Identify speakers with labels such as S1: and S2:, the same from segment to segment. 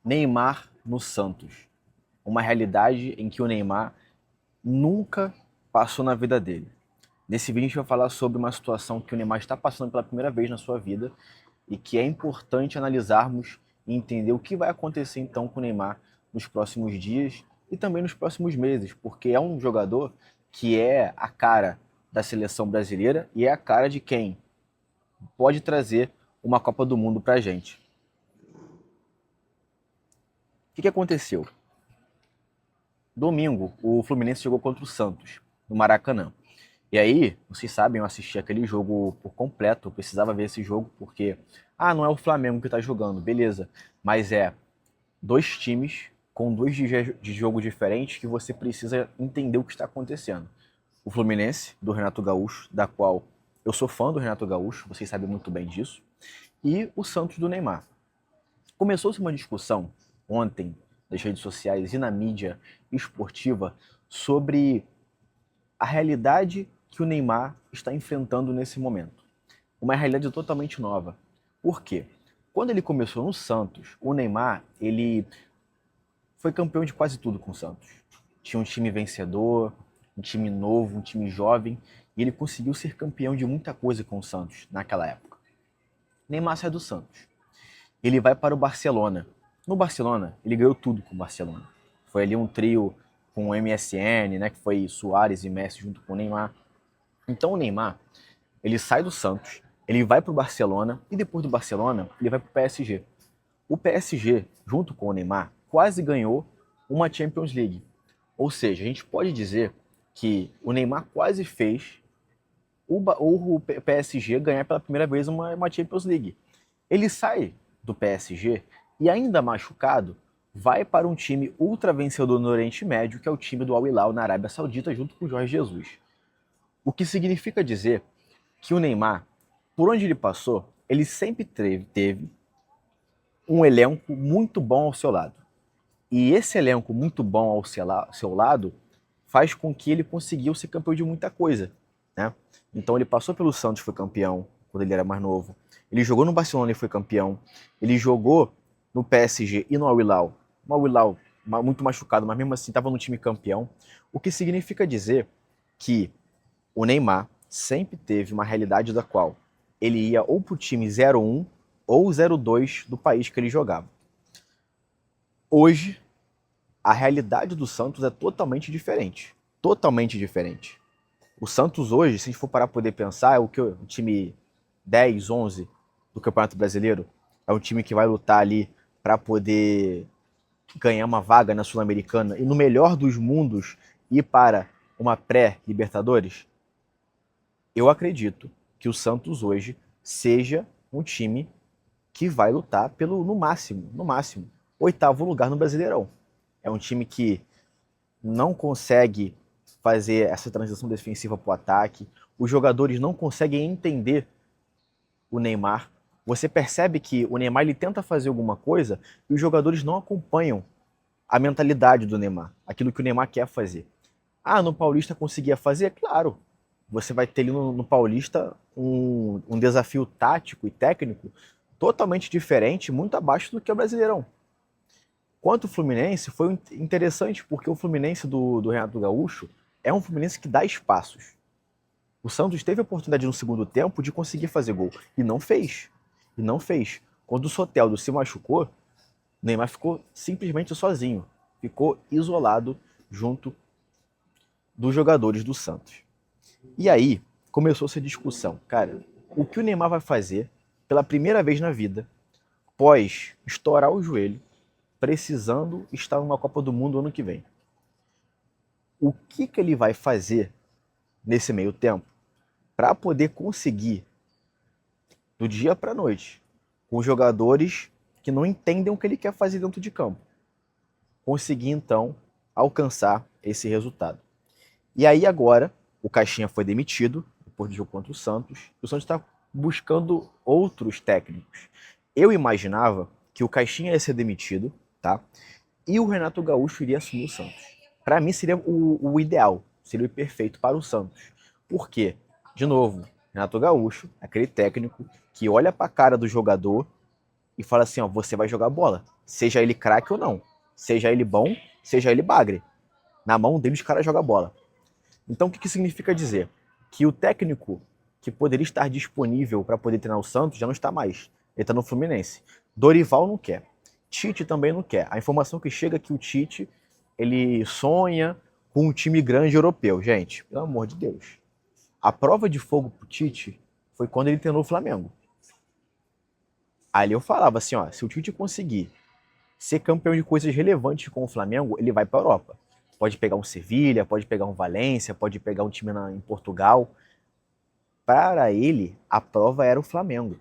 S1: Neymar no Santos. Uma realidade em que o Neymar nunca passou na vida dele. Nesse vídeo a gente vai falar sobre uma situação que o Neymar está passando pela primeira vez na sua vida e que é importante analisarmos e entender o que vai acontecer então com o Neymar nos próximos dias e também nos próximos meses, porque é um jogador que é a cara da seleção brasileira e é a cara de quem pode trazer uma Copa do Mundo pra gente. O que aconteceu? Domingo, o Fluminense jogou contra o Santos, no Maracanã. E aí, vocês sabem, eu assisti aquele jogo por completo, eu precisava ver esse jogo porque, não é o Flamengo que tá jogando, beleza, mas é dois times com dois de jogo diferentes que você precisa entender o que está acontecendo. O Fluminense, do Renato Gaúcho, da qual eu sou fã do Renato Gaúcho, vocês sabem muito bem disso, e o Santos do Neymar. Começou-se uma discussão ontem nas redes sociais e na mídia esportiva sobre a realidade que o Neymar está enfrentando nesse momento. Uma realidade totalmente nova. Por quê? Quando ele começou no Santos, o Neymar, ele foi campeão de quase tudo com o Santos. Tinha um time vencedor, um time novo, um time jovem, e ele conseguiu ser campeão de muita coisa com o Santos naquela época. Neymar sai do Santos. Ele vai para o Barcelona. No Barcelona, ele ganhou tudo com o Barcelona. Foi ali um trio com o MSN, né, que foi Suárez e Messi junto com o Neymar. Então o Neymar, ele sai do Santos, ele vai para o Barcelona e depois do Barcelona, ele vai para o PSG. O PSG, junto com o Neymar, quase ganhou uma Champions League. Ou seja, a gente pode dizer que o Neymar quase fez o PSG ganhar pela primeira vez uma Champions League. Ele sai do PSG e, ainda machucado, vai para um time ultra vencedor no Oriente Médio, que é o time do Al Hilal na Arábia Saudita, junto com o Jorge Jesus. O que significa dizer que o Neymar, por onde ele passou, ele sempre teve um elenco muito bom ao seu lado. E esse elenco muito bom ao seu lado faz com que ele conseguiu ser campeão de muita coisa, né? Então ele passou pelo Santos, foi campeão quando ele era mais novo. Ele jogou no Barcelona e foi campeão. Ele jogou no PSG e no Al Hilal. No Al Hilal muito machucado, mas mesmo assim estava no time campeão. O que significa dizer que o Neymar sempre teve uma realidade da qual ele ia ou para o time 01 ou 02 do país que ele jogava. Hoje, a realidade do Santos é totalmente diferente. Totalmente diferente. O Santos hoje, se a gente for parar para poder pensar, é o time 10, 11 do Campeonato Brasileiro. É um time que vai lutar ali para poder ganhar uma vaga na Sul-Americana e, no melhor dos mundos, ir para uma pré-Libertadores. Eu acredito que o Santos hoje seja um time que vai lutar pelo, no máximo, oitavo lugar no Brasileirão. É um time que não consegue fazer essa transição defensiva para o ataque. Os jogadores não conseguem entender o Neymar. Você percebe que o Neymar ele tenta fazer alguma coisa e os jogadores não acompanham a mentalidade do Neymar, aquilo que o Neymar quer fazer. No Paulista conseguia fazer? Claro. Você vai ter ali no Paulista um desafio tático e técnico totalmente diferente, muito abaixo do que o Brasileirão. Quanto o Fluminense, foi interessante porque o Fluminense do Renato Gaúcho é um Fluminense que dá espaços. O Santos teve a oportunidade no segundo tempo de conseguir fazer gol e não fez. E não fez. Quando o Soteldo se machucou, o Neymar ficou simplesmente sozinho. Ficou isolado junto dos jogadores do Santos. E aí começou essa discussão. Cara, o que o Neymar vai fazer pela primeira vez na vida, pós estourar o joelho, precisando estar numa Copa do Mundo ano que vem? O que ele vai fazer nesse meio tempo para poder conseguir, do dia para a noite, com jogadores que não entendem o que ele quer fazer dentro de campo, conseguir então alcançar esse resultado? E aí agora o Caixinha foi demitido depois do jogo contra o Santos. O Santos está buscando outros técnicos. Eu imaginava que o Caixinha ia ser demitido, tá? E o Renato Gaúcho iria assumir o Santos. Para mim seria o ideal, seria o perfeito para o Santos. Por quê? De novo, Renato Gaúcho, aquele técnico que olha para a cara do jogador e fala assim, ó, você vai jogar bola. Seja ele craque ou não. Seja ele bom, seja ele bagre. Na mão dele os caras jogam bola. Então o que significa dizer? Que o técnico que poderia estar disponível para poder treinar o Santos já não está mais. Ele está no Fluminense. Dorival não quer. Tite também não quer. A informação que chega é que o Tite ele sonha com um time grande europeu. Gente, pelo amor de Deus. A prova de fogo pro Tite foi quando ele treinou o Flamengo. Ali eu falava assim, ó, se o Tite conseguir ser campeão de coisas relevantes com o Flamengo, ele vai para a Europa. Pode pegar um Sevilha, pode pegar um Valência, pode pegar um time em Portugal. Para ele, a prova era o Flamengo.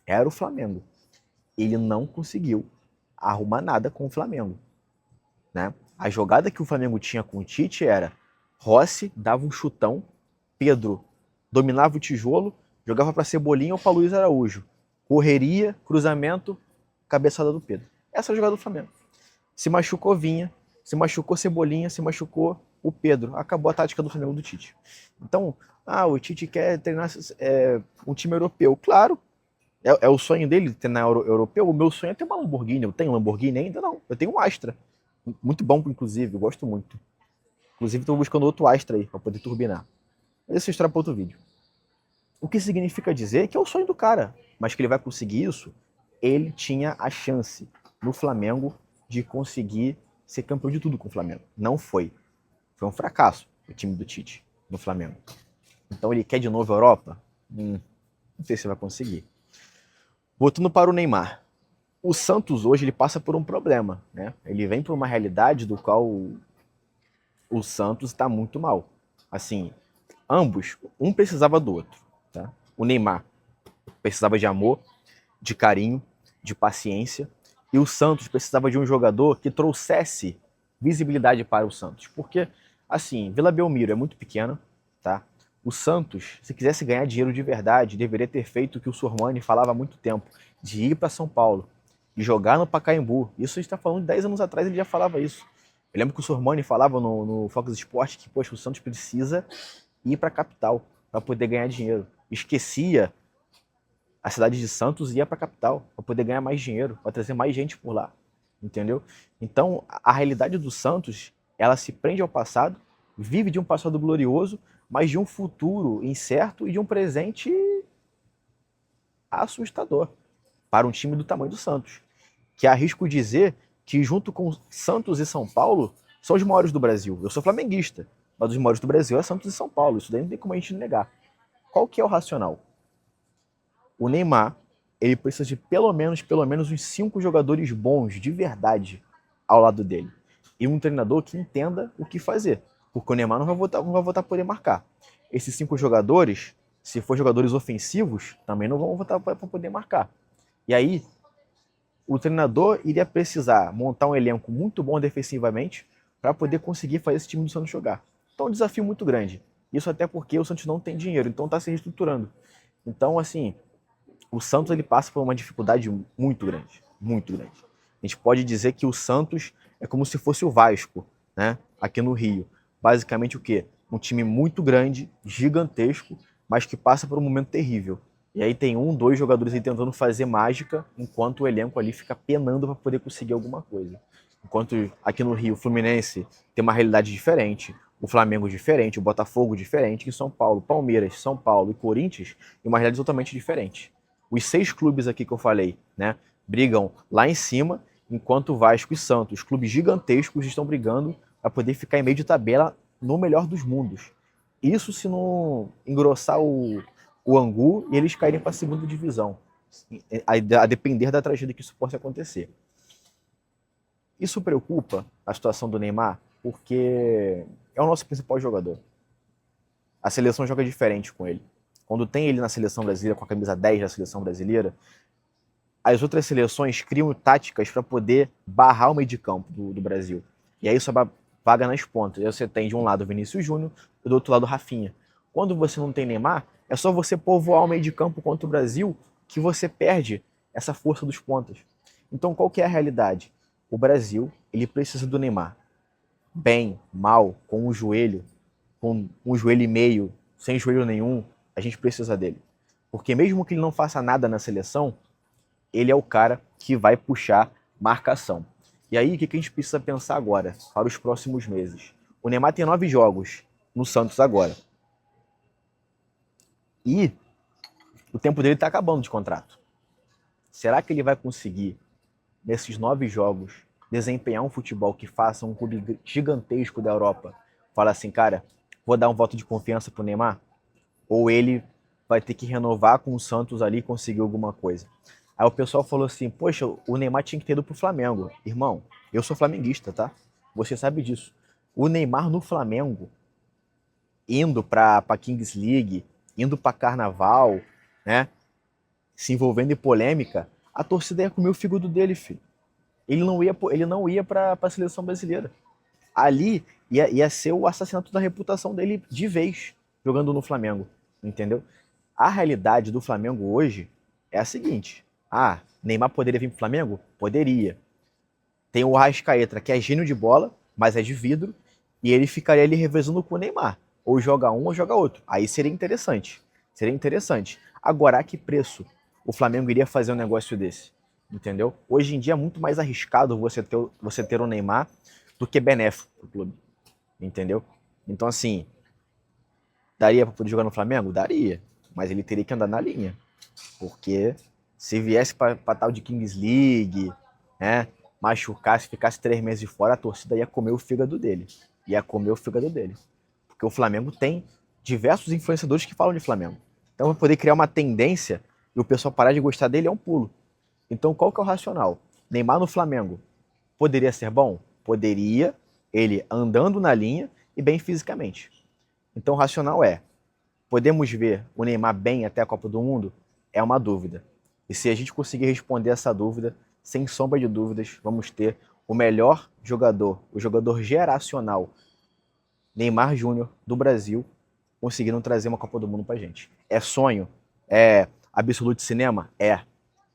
S1: Era o Flamengo. Ele não conseguiu arrumar nada com o Flamengo. Né? A jogada que o Flamengo tinha com o Tite era Rossi dava um chutão, Pedro dominava o tijolo, jogava para Cebolinha ou para Luiz Araújo. Correria, cruzamento, cabeçada do Pedro. Essa é a jogada do Flamengo. Se machucou Vinha, se machucou Cebolinha, se machucou o Pedro. Acabou a tática do Flamengo do Tite. Então, o Tite quer treinar um time europeu. Claro, é o sonho dele treinar europeu. O meu sonho é ter uma Lamborghini. Eu tenho Lamborghini ainda? Não. Eu tenho um Astra. Muito bom, inclusive. Eu gosto muito. Inclusive, estou buscando outro Astra aí para poder turbinar. Mas essa história é para outro vídeo. O que significa dizer que é o sonho do cara. Mas que ele vai conseguir isso, ele tinha a chance no Flamengo de conseguir ser campeão de tudo com o Flamengo. Não foi. Foi um fracasso o time do Tite no Flamengo. Então ele quer de novo a Europa? Não sei se vai conseguir. Voltando para o Neymar. O Santos hoje ele passa por um problema, né? Ele vem por uma realidade do qual o Santos está muito mal. Assim, ambos, um precisava do outro. Tá? O Neymar precisava de amor, de carinho, de paciência. E o Santos precisava de um jogador que trouxesse visibilidade para o Santos. Porque, assim, Vila Belmiro é muito pequena, tá? O Santos, se quisesse ganhar dinheiro de verdade, deveria ter feito o que o Sormani falava há muito tempo, de ir para São Paulo, de jogar no Pacaembu. Isso a gente está falando de 10 anos atrás, ele já falava isso. Eu lembro que o Sormani falava no Fox Sports que, poxa, o Santos precisa ir para a capital para poder ganhar dinheiro. Esquecia a cidade de Santos e ia para a capital para poder ganhar mais dinheiro, para trazer mais gente por lá, entendeu? Então, a realidade do Santos, ela se prende ao passado, vive de um passado glorioso, mas de um futuro incerto e de um presente assustador para um time do tamanho do Santos, que arrisco dizer que junto com Santos e São Paulo são os maiores do Brasil. Eu sou flamenguista, mas os maiores do Brasil é Santos e São Paulo, isso daí não tem como a gente negar. Qual que é o racional? O Neymar, ele precisa de pelo menos uns 5 jogadores bons, de verdade, ao lado dele. E um treinador que entenda o que fazer. Porque o Neymar não vai voltar a poder marcar. Esses 5 jogadores, se for jogadores ofensivos, também não vão voltar para poder marcar. E aí, o treinador iria precisar montar um elenco muito bom defensivamente para poder conseguir fazer esse time do Santos jogar. Então é um desafio muito grande. Isso até porque o Santos não tem dinheiro, então está se reestruturando. Então, assim, o Santos ele passa por uma dificuldade muito grande, muito grande. A gente pode dizer que o Santos é como se fosse o Vasco, né? Aqui no Rio. Basicamente o quê? Um time muito grande, gigantesco, mas que passa por um momento terrível. E aí tem 1, 2 jogadores aí tentando fazer mágica, enquanto o elenco ali fica penando para poder conseguir alguma coisa. Enquanto aqui no Rio o Fluminense tem uma realidade diferente, o Flamengo diferente, o Botafogo diferente, que São Paulo, Palmeiras, São Paulo e Corinthians tem uma realidade totalmente diferente. Os 6 clubes aqui que eu falei, né, brigam lá em cima, enquanto o Vasco e Santos, clubes gigantescos, estão brigando para poder ficar em meio de tabela no melhor dos mundos. Isso se não engrossar o angu e eles caírem para a segunda divisão, a depender da tragédia que isso possa acontecer. Isso preocupa a situação do Neymar, porque é o nosso principal jogador. A seleção joga diferente com ele. Quando tem ele na seleção brasileira, com a camisa 10 da seleção brasileira, as outras seleções criam táticas para poder barrar o meio de campo do Brasil. E aí só vaga nas pontas. Aí você tem de um lado o Vinícius Júnior e do outro lado o Rafinha. Quando você não tem Neymar, é só você povoar o meio de campo contra o Brasil que você perde essa força dos pontas. Então qual que é a realidade? O Brasil, ele precisa do Neymar. Bem, mal, com um joelho e meio, sem joelho nenhum, a gente precisa dele. Porque mesmo que ele não faça nada na seleção, ele é o cara que vai puxar marcação. E aí, o que a gente precisa pensar agora, para os próximos meses? O Neymar tem 9 jogos no Santos agora. E o tempo dele está acabando de contrato. Será que ele vai conseguir, nesses 9 jogos, desempenhar um futebol que faça um clube gigantesco da Europa? Fala assim, cara, vou dar um voto de confiança pro Neymar? Ou ele vai ter que renovar com o Santos ali e conseguir alguma coisa? Aí o pessoal falou assim, poxa, o Neymar tinha que ter ido pro Flamengo. Irmão, eu sou flamenguista, tá? Você sabe disso. O Neymar no Flamengo, indo pra Kings League, indo pra Carnaval, né? Se envolvendo em polêmica, a torcida ia comer o fígado dele, filho. Ele não ia para a seleção brasileira. Ali ia ser o assassinato da reputação dele de vez, jogando no Flamengo, entendeu? A realidade do Flamengo hoje é a seguinte: ah, Neymar poderia vir pro Flamengo? Poderia. Tem o Arrascaeta, que é gênio de bola, mas é de vidro, e ele ficaria ali revezando com o Neymar. Ou joga um ou joga outro. Aí seria interessante. Seria interessante. Agora, a que preço o Flamengo iria fazer um negócio desse? Entendeu? Hoje em dia é muito mais arriscado você ter o Neymar do que benéfico pro clube. Entendeu? Então, assim, daria para poder jogar no Flamengo? Daria. Mas ele teria que andar na linha. Porque se viesse para tal de Kings League, né, machucasse, ficasse 3 meses de fora, a torcida ia comer o fígado dele. Ia comer o fígado dele. Porque o Flamengo tem diversos influenciadores que falam de Flamengo. Então vai poder criar uma tendência e o pessoal parar de gostar dele é um pulo. Então qual que é o racional? Neymar no Flamengo poderia ser bom? Poderia, ele andando na linha e bem fisicamente. Então o racional é, podemos ver o Neymar bem até a Copa do Mundo? É uma dúvida. E se a gente conseguir responder essa dúvida, sem sombra de dúvidas, vamos ter o melhor jogador, o jogador geracional, Neymar Júnior, do Brasil, conseguiram trazer uma Copa do Mundo pra gente. É sonho? É absoluto cinema? É.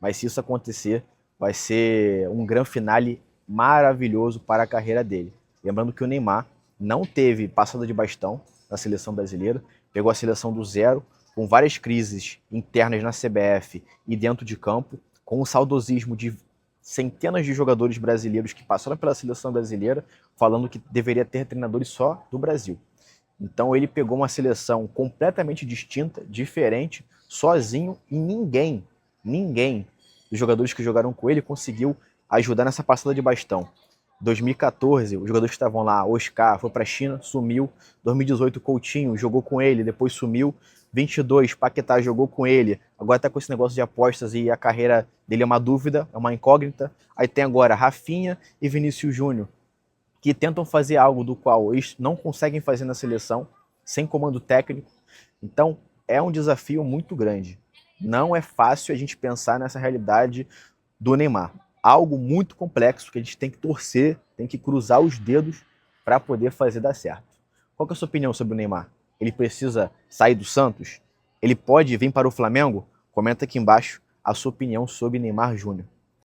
S1: Mas se isso acontecer, vai ser um grande finale maravilhoso para a carreira dele. Lembrando que o Neymar não teve passada de bastão na seleção brasileira, pegou a seleção do zero, com várias crises internas na CBF e dentro de campo, com o saudosismo de centenas de jogadores brasileiros que passaram pela seleção brasileira, falando que deveria ter treinadores só do Brasil. Então ele pegou uma seleção completamente distinta, diferente, sozinho, e ninguém dos jogadores que jogaram com ele conseguiu ajudar nessa passada de bastão. 2014, os jogadores que estavam lá, Oscar foi para a China, sumiu. 2018, Coutinho jogou com ele, depois sumiu. 22, Paquetá jogou com ele, agora tá com esse negócio de apostas e a carreira dele é uma dúvida, é uma incógnita. Aí tem agora Rafinha e Vinícius Júnior, que tentam fazer algo do qual eles não conseguem fazer na seleção, sem comando técnico. Então, é um desafio muito grande. Não é fácil a gente pensar nessa realidade do Neymar. Algo muito complexo que a gente tem que torcer, tem que cruzar os dedos para poder fazer dar certo. Qual que é a sua opinião sobre o Neymar? Ele precisa sair do Santos? Ele pode vir para o Flamengo? Comenta aqui embaixo a sua opinião sobre Neymar Júnior.